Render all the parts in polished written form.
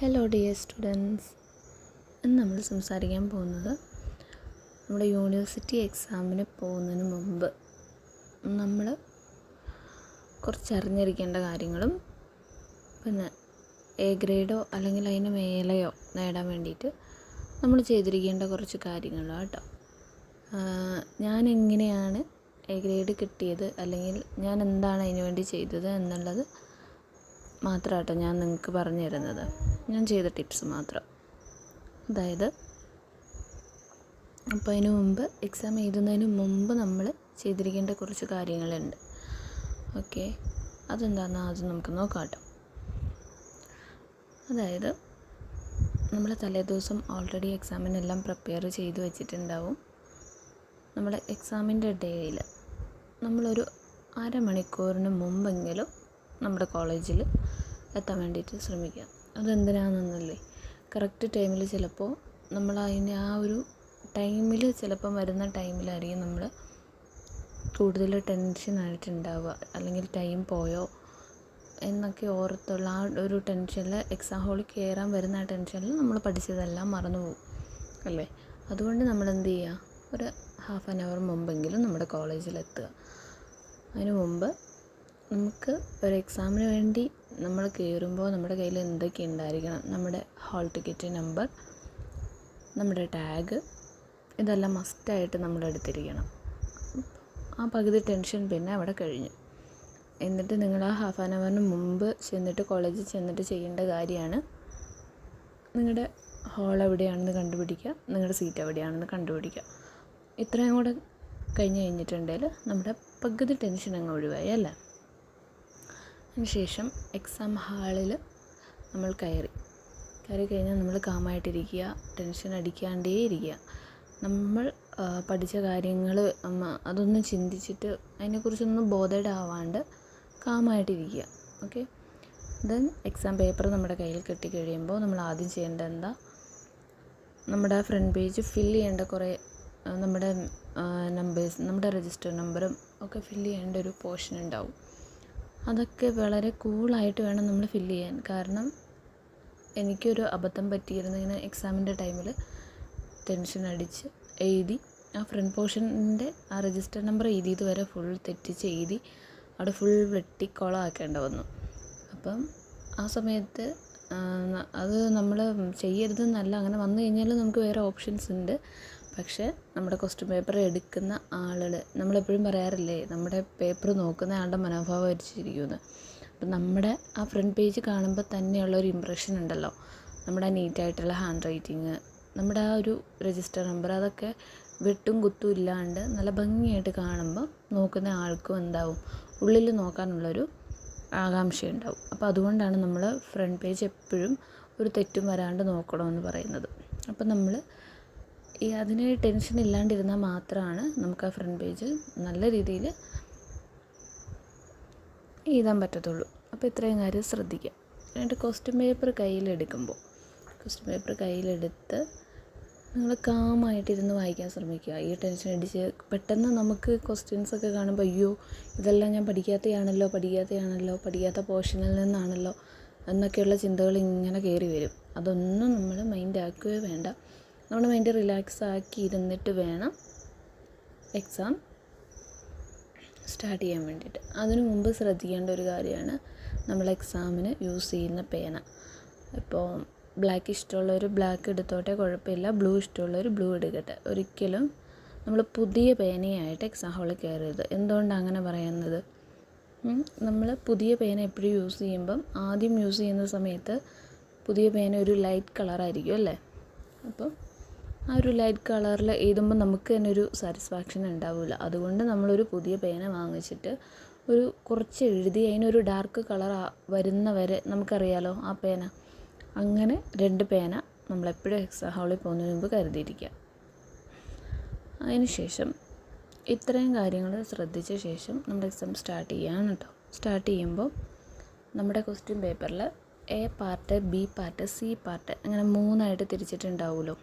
Hello dear students, ഇന്ന് നമ്മൾ സംസാരിക്കാൻ പോകുന്നത് നമ്മുടെ യൂണിവേഴ്സിറ്റി എക്സാമിന് പോകുന്നതിന് മുമ്പ് നമ്മൾ കുറച്ചറിഞ്ഞിരിക്കേണ്ട കാര്യങ്ങളും പിന്നെ എ ഗ്രേഡോ അല്ലെങ്കിൽ അതിന് മേലെയോ നേടാൻ വേണ്ടിയിട്ട് നമ്മൾ ചെയ്തിരിക്കേണ്ട കുറച്ച് കാര്യങ്ങളാണ് കേട്ടോ. ഞാൻ എങ്ങനെയാണ് എ ഗ്രേഡ് കിട്ടിയത് അല്ലെങ്കിൽ ഞാൻ എന്താണ് അതിന് വേണ്ടി ചെയ്തത് എന്നുള്ളത് മാത്രമാട്ടോ ഞാൻ നിങ്ങൾക്ക് പറഞ്ഞു തരുന്നത്. ഞാൻ ചെയ്ത ടിപ്സ് മാത്രം. അതായത് അപ്പോൾ അതിന് മുമ്പ് എക്സാം എഴുതുന്നതിന് മുമ്പ് നമ്മൾ ചെയ്തിരിക്കേണ്ട കുറച്ച് കാര്യങ്ങളുണ്ട്. ഓക്കെ, അതെന്താണെന്ന് ആദ്യം നമുക്ക് നോക്കാം കേട്ടോ. അതായത് നമ്മൾ തലേദിവസം ഓൾറെഡി എക്സാമിനെല്ലാം പ്രിപ്പയർ ചെയ്ത് വെച്ചിട്ടുണ്ടാവും. നമ്മുടെ എക്സാമിൻ്റെ ഡേയിൽ നമ്മളൊരു അരമണിക്കൂറിന് മുമ്പെങ്കിലും നമ്മുടെ കോളേജിൽ എത്താൻ വേണ്ടിയിട്ട് ശ്രമിക്കുക. അതെന്തിനാണെന്നല്ലേ, കറക്റ്റ് ടൈമിൽ ചിലപ്പോൾ നമ്മൾ അതിന് ആ ഒരു ടൈമിൽ ചിലപ്പം വരുന്ന ടൈമിലായിരിക്കും നമ്മൾ കൂടുതൽ ടെൻഷനായിട്ടുണ്ടാവുക, അല്ലെങ്കിൽ ടൈം പോയോ എന്നൊക്കെ ഓർത്തുള്ള ആ ഒരു ടെൻഷനിൽ എക്സാം ഹോളിൽ കയറാൻ വരുന്ന ആ ടെൻഷനിൽ നമ്മൾ പഠിച്ചതെല്ലാം മറന്നു പോകും അല്ലേ. അതുകൊണ്ട് നമ്മൾ എന്ത് ചെയ്യുക, ഒരു ഹാഫ് ആൻ അവർ മുമ്പെങ്കിലും നമ്മുടെ കോളേജിലെത്തുക. അതിന് മുമ്പ് നമുക്ക് ഒരു എക്സാമിന് വേണ്ടി നമ്മൾ കയറുമ്പോൾ നമ്മുടെ കയ്യിൽ എന്തൊക്കെ ഉണ്ടായിരിക്കണം, നമ്മുടെ ഹാൾ ടിക്കറ്റ് നമ്പർ, നമ്മുടെ ടാഗ്, ഇതെല്ലാം മസ്റ്റായിട്ട് നമ്മൾ എടുത്തിരിക്കണം. ആ പകുതി ടെൻഷൻ പിന്നെ അവിടെ കഴിഞ്ഞു. എന്നിട്ട് നിങ്ങൾ ആ ഹാഫ് ആൻ അവറിന് മുമ്പ് ചെന്നിട്ട് കോളേജിൽ ചെന്നിട്ട് ചെയ്യേണ്ട കാര്യമാണ് നിങ്ങളുടെ ഹാൾ എവിടെയാണെന്ന് കണ്ടുപിടിക്കുക, നിങ്ങളുടെ സീറ്റ് എവിടെയാണെന്ന് കണ്ടുപിടിക്കുക. ഇത്രയും കൂടെ കഴിഞ്ഞിട്ടുണ്ടെങ്കിൽ നമ്മുടെ പകുതി ടെൻഷൻ അങ്ങ് ഒഴിവായി അല്ലേ. അതിനുശേഷം എക്സാം ഹാളിൽ നമ്മൾ കയറി കഴിഞ്ഞാൽ നമ്മൾ കാമായിട്ടിരിക്കുക, ടെൻഷൻ അടിക്കാണ്ടേ ഇരിക്കുക. നമ്മൾ പഠിച്ച കാര്യങ്ങൾ അതൊന്നും ചിന്തിച്ചിട്ട് അതിനെക്കുറിച്ചൊന്നും ബോധേഡാവാണ്ട് കാമായിട്ടിരിക്കുക. ഓക്കെ, ദെൻ എക്സാം പേപ്പർ നമ്മുടെ കയ്യിൽ കിട്ടിക്കഴിയുമ്പോൾ നമ്മൾ ആദ്യം ചെയ്യേണ്ടത് എന്താ, നമ്മുടെ ഫ്രണ്ട് പേജ് ഫില്ല് ചെയ്യേണ്ട കുറേ നമ്മുടെ നമ്പേഴ്സ്, നമ്മുടെ രജിസ്റ്റർ നമ്പറും ഒക്കെ ഫില്ല് ചെയ്യേണ്ട ഒരു പോർഷൻ ഉണ്ടാവും. അതൊക്കെ വളരെ കൂളായിട്ട് വേണം നമ്മൾ ഫില്ല് ചെയ്യാൻ. കാരണം എനിക്കൊരു അബദ്ധം പറ്റിയിരുന്നു. ഇങ്ങനെ എക്സാമിൻ്റെ ടൈമിൽ ടെൻഷൻ അടിച്ച് എഴുതി ആ ഫ്രണ്ട് പോർഷൻ്റെ ആ രജിസ്റ്റർ നമ്പർ എഴുതിയത് വരെ ഫുൾ തെറ്റിച്ച് എഴുതി അവിടെ ഫുൾ വെട്ടിക്കോളാക്കേണ്ട വന്നു. അപ്പം ആ സമയത്ത് അത് നമ്മൾ ചെയ്യരുതെന്നല്ല, അങ്ങനെ വന്നു കഴിഞ്ഞാൽ നമുക്ക് വേറെ ഓപ്ഷൻസ് ഉണ്ട്. പക്ഷേ നമ്മുടെ ക്വസ്റ്റ്യൻ പേപ്പർ എടുക്കുന്ന ആളുകൾ, നമ്മളെപ്പോഴും പറയാറില്ലേ നമ്മുടെ പേപ്പർ നോക്കുന്ന ആളുടെ മനോഭാവം വരിച്ചിരിക്കുമെന്ന്. അപ്പം നമ്മുടെ ആ ഫ്രണ്ട് പേജ് കാണുമ്പോൾ തന്നെയുള്ളൊരു ഇമ്പ്രഷൻ ഉണ്ടല്ലോ, നമ്മുടെ നീറ്റായിട്ടുള്ള ഹാൻഡ് റൈറ്റിങ്, നമ്മുടെ ആ ഒരു രജിസ്റ്റർ നമ്പർ, അതൊക്കെ വെട്ടും കുത്തും ഇല്ലാണ്ട് നല്ല ഭംഗിയായിട്ട് കാണുമ്പോൾ നോക്കുന്ന ആൾക്കും എന്താവും, ഉള്ളിൽ നോക്കാനുള്ളൊരു ആകാംക്ഷയുണ്ടാവും. അപ്പോൾ അതുകൊണ്ടാണ് നമ്മൾ ഫ്രണ്ട് പേജ് എപ്പോഴും ഒരു തെറ്റും വരാണ്ട് നോക്കണമെന്ന് പറയുന്നത്. അപ്പം നമ്മൾ അതിന് ടെൻഷൻ ഇല്ലാണ്ടിരുന്നാൽ മാത്രമാണ് നമുക്ക് ആ ഫ്രണ്ട് പേജ് നല്ല രീതിയിൽ എഴുതാൻ പറ്റത്തുള്ളൂ. അപ്പോൾ ഇത്രയും കാര്യം ശ്രദ്ധിക്കുക. എന്നിട്ട് ക്വസ്റ്റ്യൻ പേപ്പർ കയ്യിലെടുത്ത് നിങ്ങൾ കാമായിട്ടിരുന്ന് വായിക്കാൻ ശ്രമിക്കുക. ഈ ടെൻഷൻ അടിച്ച് പെട്ടെന്ന് നമുക്ക് ക്വസ്റ്റ്യൻസൊക്കെ കാണുമ്പോൾ അയ്യോ ഇതെല്ലാം ഞാൻ പഠിക്കാത്ത പോർഷനിൽ നിന്നാണല്ലോ എന്നൊക്കെയുള്ള ചിന്തകൾ ഇങ്ങനെ കയറി വരും. അതൊന്നും നമ്മൾ മൈൻഡ് ആക്കുകയോ വേണ്ട. നമ്മുടെ മൈൻഡ് റിലാക്സ് ആക്കി ഇരുന്നിട്ട് വേണം എക്സാം സ്റ്റാർട്ട് ചെയ്യാൻ വേണ്ടിയിട്ട്. അതിനു മുമ്പ് ശ്രദ്ധിക്കേണ്ട ഒരു കാര്യമാണ് നമ്മൾ എക്സാമിന് യൂസ് ചെയ്യുന്ന പേന. ഇപ്പോൾ ബ്ലാക്ക് ഇഷ്ടമുള്ളവർ ബ്ലാക്ക് എടുത്തോട്ടെ, കുഴപ്പമില്ല. ബ്ലൂ ഇഷ്ടമുള്ളവർ ബ്ലൂ എടുക്കട്ടെ. ഒരിക്കലും നമ്മൾ പുതിയ പേനയായിട്ട് എക്സാം ഹാളിൽ കയറരുത്. എന്തുകൊണ്ടാണ് അങ്ങനെ പറയുന്നത്, നമ്മൾ പുതിയ പേന എപ്പോഴും യൂസ് ചെയ്യുമ്പം ആദ്യം യൂസ് ചെയ്യുന്ന സമയത്ത് പുതിയ പേന ഒരു ലൈറ്റ് കളറായിരിക്കും അല്ലേ. അപ്പം ആ ഒരു ലൈറ്റ് കളറിൽ എഴുതുമ്പോൾ നമുക്ക് തന്നെ ഒരു സാറ്റിസ്ഫാക്ഷൻ ഉണ്ടാവില്ല. അതുകൊണ്ട് നമ്മളൊരു പുതിയ പേന വാങ്ങിച്ചിട്ട് ഒരു കുറച്ച് എഴുതി അതിനൊരു ഡാർക്ക് കളർ വരുന്ന വരെ നമുക്കറിയാലോ ആ പേന. അങ്ങനെ 2 പേന നമ്മളെപ്പോഴും എക്സാം ഹാളിൽ പോകുന്നതിന് മുമ്പ് കരുതിയിരിക്കുക. അതിന് ശേഷം ഇത്രയും കാര്യങ്ങൾ ശ്രദ്ധിച്ച ശേഷം നമ്മുടെ എക്സാം സ്റ്റാർട്ട് ചെയ്യാണ് കേട്ടോ. സ്റ്റാർട്ട് ചെയ്യുമ്പോൾ നമ്മുടെ ക്വസ്റ്റ്യൻ പേപ്പറിൽ A part, B part, C part അങ്ങനെ 3ആയിട്ട് തിരിച്ചിട്ടുണ്ടാവുമല്ലോ.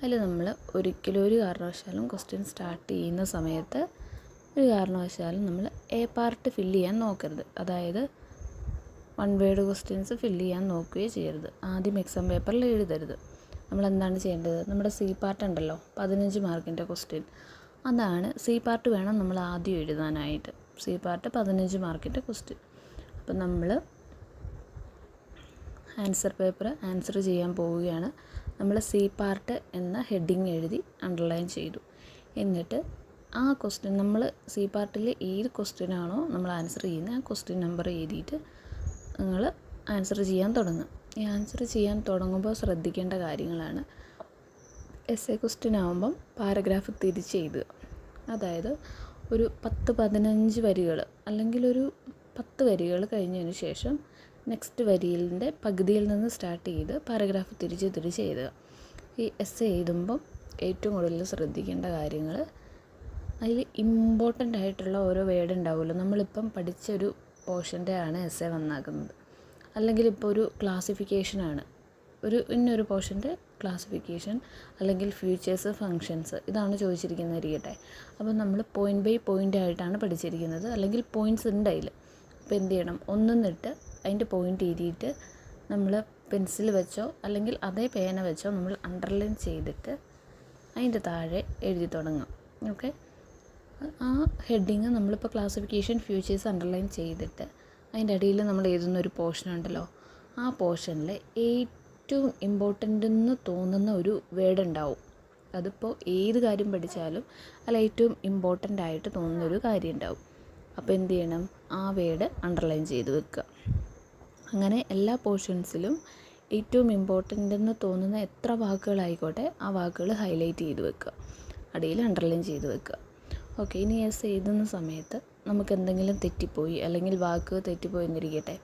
അതിൽ നമ്മൾ ഒരിക്കലും ഒരു കാരണവശാലും ക്വസ്റ്റ്യൻ സ്റ്റാർട്ട് ചെയ്യുന്ന സമയത്ത് ഒരു കാരണവശാലും നമ്മൾ എ പാർട്ട് ഫില്ല് ചെയ്യാൻ നോക്കരുത്. അതായത് വൺ വേർഡ് ക്വസ്റ്റ്യൻസ് ഫില്ല് ചെയ്യാൻ നോക്കുകയോ ചെയ്യരുത്. ആദ്യം എക്സാം പേപ്പറിൽ എഴുതരുത്. നമ്മളെന്താണ് ചെയ്യേണ്ടത്, നമ്മുടെ സി പാർട്ട് ഉണ്ടല്ലോ 15 മാർക്കിൻ്റെ ക്വസ്റ്റ്യൻ, അതാണ് സി പാർട്ട് വേണം നമ്മൾ ആദ്യം എഴുതാനായിട്ട്. സി പാർട്ട് 15 മാർക്കിൻ്റെ ക്വസ്റ്റ്യൻ. അപ്പം നമ്മൾ ആൻസർ പേപ്പർ ആൻസർ ചെയ്യാൻ പോവുകയാണ്. നമ്മൾ സി പാർട്ട് എന്ന ഹെഡിങ് എഴുതി അണ്ടർലൈൻ ചെയ്തു. എന്നിട്ട് ആ ക്വസ്റ്റ്യൻ നമ്മൾ സി പാർട്ടിൽ ഏത് ക്വസ്റ്റ്യനാണോ നമ്മൾ ആൻസർ ചെയ്യുന്നത് ആ ക്വസ്റ്റ്യൻ നമ്പർ എഴുതിയിട്ട് നിങ്ങൾ ആൻസർ ചെയ്യാൻ തുടങ്ങുക. ഈ ആൻസർ ചെയ്യാൻ തുടങ്ങുമ്പോൾ ശ്രദ്ധിക്കേണ്ട കാര്യങ്ങളാണ്. എസ് എ ക്വസ്റ്റ്യൻ ആകുമ്പം പാരഗ്രാഫ് തിരിച്ച് എഴുതുക. അതായത് ഒരു 10-15 വരികൾ അല്ലെങ്കിൽ ഒരു 10 വരികൾ കഴിഞ്ഞതിന് ശേഷം നെക്സ്റ്റ് വരിയിൻ്റെ പകുതിയിൽ നിന്ന് സ്റ്റാർട്ട് ചെയ്ത് പാരഗ്രാഫ് തിരിച്ച് എഴുതുക. ഈ എസ് എ എഴുതുമ്പം ഏറ്റവും കൂടുതൽ ശ്രദ്ധിക്കേണ്ട കാര്യങ്ങൾ, അതിൽ ഇമ്പോർട്ടൻ്റ് ആയിട്ടുള്ള ഓരോ വേർഡ് ഉണ്ടാവുമല്ലോ. നമ്മളിപ്പം പഠിച്ചൊരു പോർഷൻ്റെ ആണ് എസ് എ വന്നാക്കുന്നത്. അല്ലെങ്കിൽ ഇപ്പോൾ ഒരു ക്ലാസിഫിക്കേഷനാണ്, ഇന്നൊരു പോർഷൻ്റെ ക്ലാസിഫിക്കേഷൻ അല്ലെങ്കിൽ ഫ്യൂച്ചേഴ്സ്, ഫങ്ഷൻസ്, ഇതാണ് ചോദിച്ചിരിക്കുന്നതിരിക്കട്ടെ. അപ്പോൾ നമ്മൾ പോയിൻ്റ് ബൈ പോയിൻ്റ് ആയിട്ടാണ് പഠിച്ചിരിക്കുന്നത്, അല്ലെങ്കിൽ പോയിൻറ്റ്സ് ഉണ്ട് അതിൽ. അപ്പോൾ എന്ത് ചെയ്യണം, ഒന്നിട്ട് അതിൻ്റെ പോയിൻ്റ് എഴുതിയിട്ട് നമ്മൾ പെൻസിൽ വെച്ചോ അല്ലെങ്കിൽ അതേ പേന വെച്ചോ നമ്മൾ അണ്ടർലൈൻ ചെയ്തിട്ട് അതിൻ്റെ താഴെ എഴുതി തുടങ്ങാം. ഓക്കെ, ആ ഹെഡിങ് നമ്മളിപ്പോൾ ക്ലാസിഫിക്കേഷൻ, ഫ്യൂച്ചേഴ്സ് അണ്ടർലൈൻ ചെയ്തിട്ട് അതിൻ്റെ അടിയിൽ നമ്മൾ എഴുതുന്ന ഒരു പോർഷൻ ഉണ്ടല്ലോ, ആ പോർഷനിൽ ഏറ്റവും ഇമ്പോർട്ടൻ്റ് എന്ന് തോന്നുന്ന ഒരു വേർഡ് ഉണ്ടാവും. അതിപ്പോൾ ഏത് കാര്യം പഠിച്ചാലും അല്ല ഏറ്റവും ഇമ്പോർട്ടൻ്റ് ആയിട്ട് തോന്നുന്നൊരു കാര്യം ഉണ്ടാവും. അപ്പോൾ എന്ത് ചെയ്യണം, ആ വേർഡ് അണ്ടർലൈൻ ചെയ്ത് വെക്കുക. അങ്ങനെ എല്ലാ പോർഷൻസിലും ഏറ്റവും ഇമ്പോർട്ടൻ്റ് എന്ന് തോന്നുന്ന എത്ര വാക്കുകളായിക്കോട്ടെ ആ വാക്കുകൾ ഹൈലൈറ്റ് ചെയ്ത് വെക്കുക, അടിയിൽ അണ്ടർലൈൻ ചെയ്ത് വെക്കുക. ഓക്കെ, ഇനി എസ് എഴുതുന്ന സമയത്ത് നമുക്ക് എന്തെങ്കിലും തെറ്റിപ്പോയി അല്ലെങ്കിൽ വാക്ക് തെറ്റിപ്പോയി എന്നിരിക്കട്ടെ,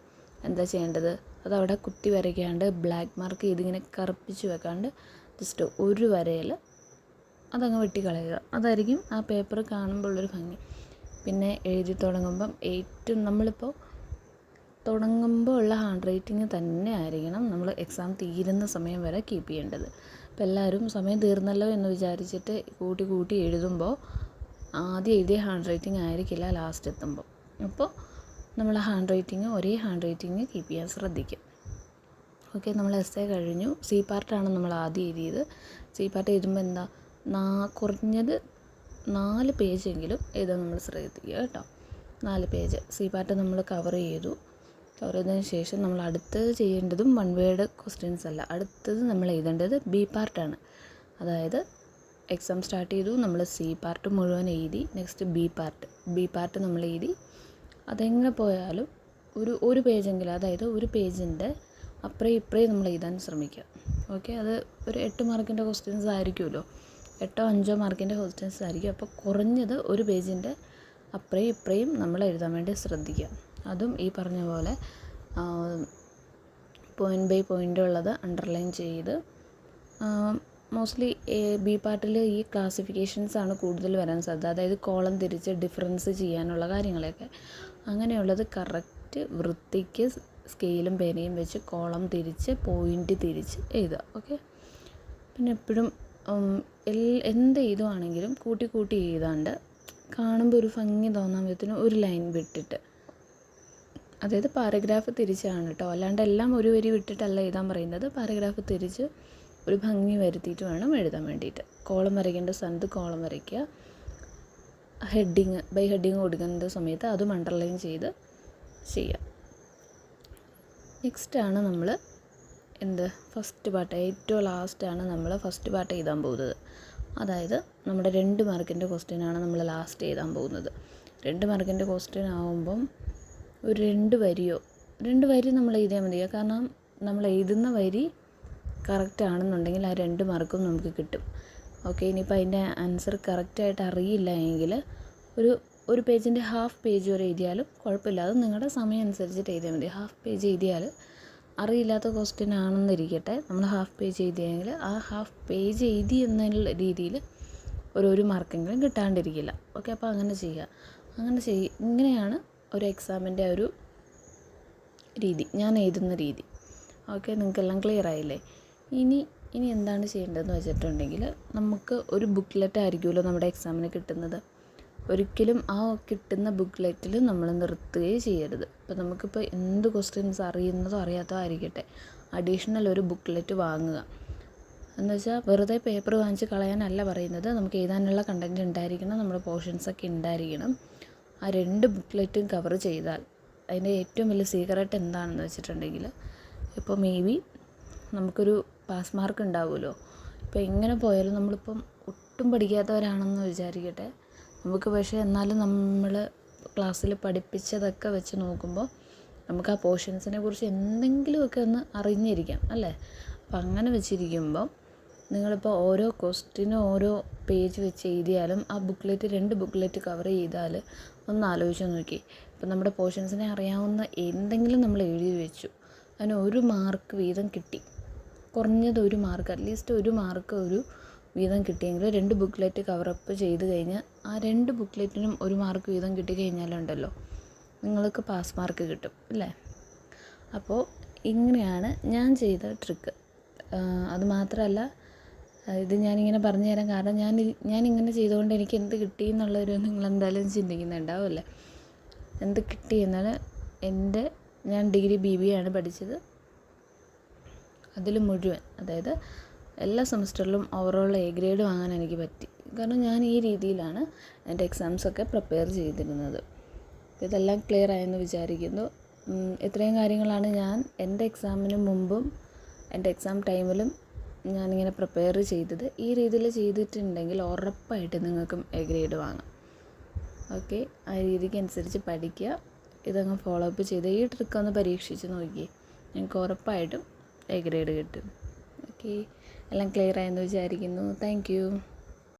എന്താ ചെയ്യേണ്ടത്, അതവിടെ കുത്തി വരയ്ക്കാണ്ട് ബ്ലാക്ക് മാർക്ക് ചെയ്തിങ്ങനെ കറുപ്പിച്ച് വെക്കാണ്ട് ജസ്റ്റ് ഒരു വരയിൽ അതങ്ങ് വെട്ടിക്കളയുക. അതായിരിക്കും ആ പേപ്പർ കാണുമ്പോൾ ഉള്ളൊരു ഭംഗി. പിന്നെ എഴുതി തുടങ്ങുമ്പം ഏറ്റവും നമ്മളിപ്പോൾ തുടങ്ങുമ്പോൾ ഉള്ള ഹാൻഡ് റൈറ്റിങ് തന്നെ ആയിരിക്കണം നമ്മൾ എക്സാം തീരുന്ന സമയം വരെ കീപ്പ് ചെയ്യേണ്ടത്. അപ്പോൾ എല്ലാവരും സമയം തീർന്നല്ലോ എന്ന് വിചാരിച്ചിട്ട് കൂട്ടി എഴുതുമ്പോൾ ആദ്യം എഴുതിയ ഹാൻഡ് റൈറ്റിംഗ് ആയിരിക്കില്ല ലാസ്റ്റ് എത്തുമ്പോൾ. അപ്പോൾ നമ്മൾ ഹാൻഡ് റൈറ്റിംഗ് ഒരേ ഹാൻഡ് റൈറ്റിംഗ് കീപ്പ് ചെയ്യാൻ ശ്രദ്ധിക്കുക. ഓക്കെ, നമ്മൾ എസ് എ കഴിഞ്ഞു. സി പാർട്ടാണ് നമ്മൾ ആദ്യം എഴുതിയത്. സി പാർട്ട് എഴുതുമ്പോൾ എന്താ, കുറഞ്ഞത് 4 പേജെങ്കിലും എഴുതാൻ നമ്മൾ ശ്രദ്ധിക്കുക കേട്ടോ. 4 പേജ് സി പാർട്ട് നമ്മൾ കവർ ചെയ്തതിന് ശേഷം നമ്മൾ അടുത്തത് ചെയ്യേണ്ടതും വൺ വേർഡ് ക്വസ്റ്റ്യൻസ് അല്ല. അടുത്തത് നമ്മൾ എഴുതേണ്ടത് ബി പാർട്ടാണ്. അതായത് എക്സാം സ്റ്റാർട്ട് ചെയ്തു, നമ്മൾ സി പാർട്ട് മുഴുവൻ എഴുതി, നെക്സ്റ്റ് ബി പാർട്ട് നമ്മൾ എഴുതി. അതെങ്ങനെ പോയാലും ഒരു പേജെങ്കിലും, അതായത് ഒരു പേജിൻ്റെ അപ്പുറം ഇപ്പുറം നമ്മൾ എഴുതാൻ ശ്രമിക്കുക. ഓക്കെ, അത് ഒരു 8 മാർക്കിൻ്റെ ക്വസ്റ്റ്യൻസ് ആയിരിക്കുമല്ലോ, 8-5 മാർക്കിൻ്റെ ക്വസ്റ്റ്യൻസ് ആയിരിക്കും. അപ്പോൾ കുറഞ്ഞത് ഒരു പേജിൻ്റെ അപ്പുറം ഇപ്പുറം നമ്മൾ എഴുതാൻ വേണ്ടി ശ്രദ്ധിക്കുക. അതും ഈ പറഞ്ഞ പോലെ പോയിൻ്റ് ബൈ പോയിൻ്റ് ഉള്ളത് അണ്ടർലൈൻ ചെയ്ത്, മോസ്റ്റ്ലി ബി പാർട്ടിൽ ഈ ക്ലാസിഫിക്കേഷൻസ് ആണ് കൂടുതൽ വരാൻ സാധ്യത. അതായത് കോളം തിരിച്ച് ഡിഫറൻസ് ചെയ്യാനുള്ള കാര്യങ്ങളൊക്കെ, അങ്ങനെയുള്ളത് കറക്റ്റ് വൃത്തിക്ക് സ്കെയിലും പേനയും വെച്ച് കോളം തിരിച്ച് പോയിൻ്റ് തിരിച്ച് എഴുതുക. ഓക്കെ, പിന്നെ എപ്പോഴും എന്ത് എഴുതുവാണെങ്കിലും കൂട്ടി എഴുതാണ്ട് കാണുമ്പോൾ ഒരു ഭംഗി തോന്നാൻ വിധത്തിന് ഒരു ലൈൻ വിട്ടിട്ട്, അതായത് പാരഗ്രാഫ് തിരിച്ചാണ് കേട്ടോ, അല്ലാണ്ട് എല്ലാം ഒരു വരി വിട്ടിട്ടല്ല എഴുതാൻ പറയുന്നത്. പാരഗ്രാഫ് തിരിച്ച് ഒരു ഭംഗി വരുത്തിയിട്ട് വേണം എഴുതാൻ വേണ്ടിയിട്ട്. കോളം വരയ്ക്കേണ്ട സ്ഥലത്ത് കോളം വരയ്ക്കുക. ബൈ ഹെഡിങ് കൊടുക്കുന്ന സമയത്ത് അതും അണ്ടർലൈൻ ചെയ്ത് ചെയ്യുക. നെക്സ്റ്റാണ് നമ്മൾ ഫസ്റ്റ് പാർട്ട്, ഏറ്റവും ലാസ്റ്റാണ് നമ്മൾ ഫസ്റ്റ് പാർട്ട് എഴുതാൻ പോകുന്നത്. അതായത് നമ്മുടെ 2 മാർക്കിൻ്റെ ക്വസ്റ്റ്യനാണ് നമ്മൾ ലാസ്റ്റ് എഴുതാൻ പോകുന്നത്. 2 മാർക്കിൻ്റെ ക്വസ്റ്റ്യൻ ആകുമ്പം ഒരു 2 വരി നമ്മൾ എഴുതിയാൽ മതി. കാരണം നമ്മൾ എഴുതുന്ന വരി കറക്റ്റ് ആണെന്നുണ്ടെങ്കിൽ ആ 2 മാർക്കും നമുക്ക് കിട്ടും. ഓക്കെ, ഇനിയിപ്പോൾ അതിൻ്റെ ആൻസർ കറക്റ്റായിട്ട് അറിയില്ല എങ്കിൽ ഒരു പേജിൻ്റെ ഹാഫ് പേജ് വരെ എഴുതിയാലും കുഴപ്പമില്ല. അത് നിങ്ങളുടെ സമയം അനുസരിച്ചിട്ട് എഴുതിയാൽ മതി. ഹാഫ് പേജ് എഴുതിയാൽ അറിയില്ലാത്ത ക്വസ്റ്റ്യൻ ആണെന്നിരിക്കട്ടെ, നമ്മൾ ഹാഫ് പേജ് എഴുതിയെങ്കിൽ ആ ഹാഫ് പേജ് എഴുതി എന്നുള്ള രീതിയിൽ ഒരു മാർക്കെങ്കിലും കിട്ടാണ്ടിരിക്കില്ല. ഓക്കെ, അപ്പോൾ അങ്ങനെ ചെയ്യുക. ഇങ്ങനെയാണ് ഒരു എക്സാമിൻ്റെ ഒരു രീതി, ഞാൻ എഴുതുന്ന രീതി. ഓക്കെ, നിങ്ങൾക്കെല്ലാം ക്ലിയർ ആയില്ലേ? ഇനി എന്താണ് ചെയ്യേണ്ടതെന്ന് വെച്ചിട്ടുണ്ടെങ്കിൽ, നമുക്ക് ഒരു ബുക്ക്ലെറ്റ് ആയിരിക്കുമല്ലോ നമ്മുടെ എക്സാമിന് കിട്ടുന്നത്. ഒരിക്കലും ആ കിട്ടുന്ന ബുക്ക്ലെറ്റിൽ നമ്മൾ നിർത്തുകയും ചെയ്യരുത്. ഇപ്പോൾ നമുക്കിപ്പോൾ എന്ത് ക്വസ്റ്റ്യൻസ് അറിയുന്നതോ അറിയാത്തതോ ആയിരിക്കട്ടെ, അഡീഷണൽ ഒരു ബുക്ക്ലെറ്റ് വാങ്ങുക. എന്ന് വെച്ചാൽ വെറുതെ പേപ്പർ വാങ്ങിച്ച് കളയാനല്ല പറയുന്നത്. നമുക്ക് എഴുതാനുള്ള കണ്ടൻറ്റ് ഉണ്ടായിരിക്കണം, നമ്മുടെ പോർഷൻസൊക്കെ ഉണ്ടായിരിക്കണം. ആ 2 ബുക്ക്ലെറ്റും കവർ ചെയ്താൽ അതിൻ്റെ ഏറ്റവും വലിയ സീക്രട്ട് എന്താണെന്ന് വെച്ചിട്ടുണ്ടെങ്കിൽ, ഇപ്പോൾ മേ ബി നമുക്കൊരു പാസ് മാർക്ക് ഉണ്ടാവുമല്ലോ. ഇപ്പോൾ എങ്ങനെ പോയാലും നമ്മളിപ്പം ഒട്ടും പഠിക്കാത്തവരാണെന്ന് വിചാരിക്കട്ടെ, നമുക്ക് പക്ഷേ എന്നാലും നമ്മൾ ക്ലാസ്സിൽ പഠിപ്പിച്ചതൊക്കെ വെച്ച് നോക്കുമ്പോൾ നമുക്ക് ആ പോർഷൻസിനെ കുറിച്ച് എന്തെങ്കിലുമൊക്കെ ഒന്ന് അറിഞ്ഞിരിക്കാം അല്ലേ. അപ്പം അങ്ങനെ വെച്ചിരിക്കുമ്പോൾ നിങ്ങളിപ്പോൾ ഓരോ ക്വസ്റ്റിനും ഓരോ പേജ് വെച്ച് എഴുതിയാലും ആ ബുക്ക്ലെറ്റ് 2 ബുക്ക്ലെറ്റ് കവർ ചെയ്താൽ ഒന്ന് ആലോചിച്ച് നോക്കി. ഇപ്പം നമ്മുടെ പോർഷൻസിനെ അറിയാവുന്ന എന്തെങ്കിലും നമ്മൾ എഴുതി വെച്ചു, അതിന് 1 മാർക്ക് വീതം കിട്ടി, കുറഞ്ഞത് 1 മാർക്ക്, അറ്റ്ലീസ്റ്റ് 1 മാർക്ക് ഒരു വീതം കിട്ടിയെങ്കിൽ 2 ബുക്ക്ലെറ്റ് കവറപ്പ് ചെയ്ത് കഴിഞ്ഞാൽ ആ 2 ബുക്ക്ലെറ്റിനും 1 മാർക്ക് വീതം കിട്ടിക്കഴിഞ്ഞാലുണ്ടല്ലോ നിങ്ങൾക്ക് പാസ് മാർക്ക് കിട്ടും അല്ലേ. അപ്പോൾ ഇങ്ങനെയാണ് ഞാൻ ചെയ്ത ട്രിക്ക്. അതുമാത്രമല്ല, ഇത് ഞാനിങ്ങനെ പറഞ്ഞു തരാൻ കാരണം ഞാനിങ്ങനെ ചെയ്തുകൊണ്ട് എനിക്ക് എന്ത് കിട്ടി എന്നുള്ളൊരു നിങ്ങളെന്തായാലും ചിന്തിക്കുന്നുണ്ടാവും അല്ലേ. എന്ത് കിട്ടി എന്നാൽ ഞാൻ ഡിഗ്രി BBA ആണ് പഠിച്ചത്. അതിൽ മുഴുവൻ, അതായത് എല്ലാ സെമസ്റ്ററിലും ഓവറോൾ A ഗ്രേഡ് വാങ്ങാൻ എനിക്ക് പറ്റി. കാരണം ഞാൻ ഈ രീതിയിലാണ് എൻ്റെ എക്സാംസൊക്കെ പ്രിപ്പയർ ചെയ്തിരുന്നത്. ഇതെല്ലാം ക്ലിയർ ആയെന്ന് വിചാരിക്കുന്നു. ഇത്രയും കാര്യങ്ങളാണ് ഞാൻ എൻ്റെ എക്സാമിന് മുമ്പും എൻ്റെ എക്സാം ടൈമിലും ഞാനിങ്ങനെ പ്രിപ്പയർ ചെയ്തത്. ഈ രീതിയിൽ ചെയ്തിട്ടുണ്ടെങ്കിൽ ഉറപ്പായിട്ട് നിങ്ങൾക്കും A ഗ്രേഡ് വാങ്ങാം. ഓക്കെ, ആ രീതിക്ക് അനുസരിച്ച് പഠിക്കുക, ഇതങ്ങ് ഫോളോ അപ്പ് ചെയ്ത് ഈ ട്രിക്കൊന്ന് പരീക്ഷിച്ച് നോക്കി, നിങ്ങൾക്ക് ഉറപ്പായിട്ടും A ഗ്രേഡ് കിട്ടും. ഓക്കെ, എല്ലാം ക്ലിയർ ആയെന്ന് വിചാരിക്കുന്നു. Thank you.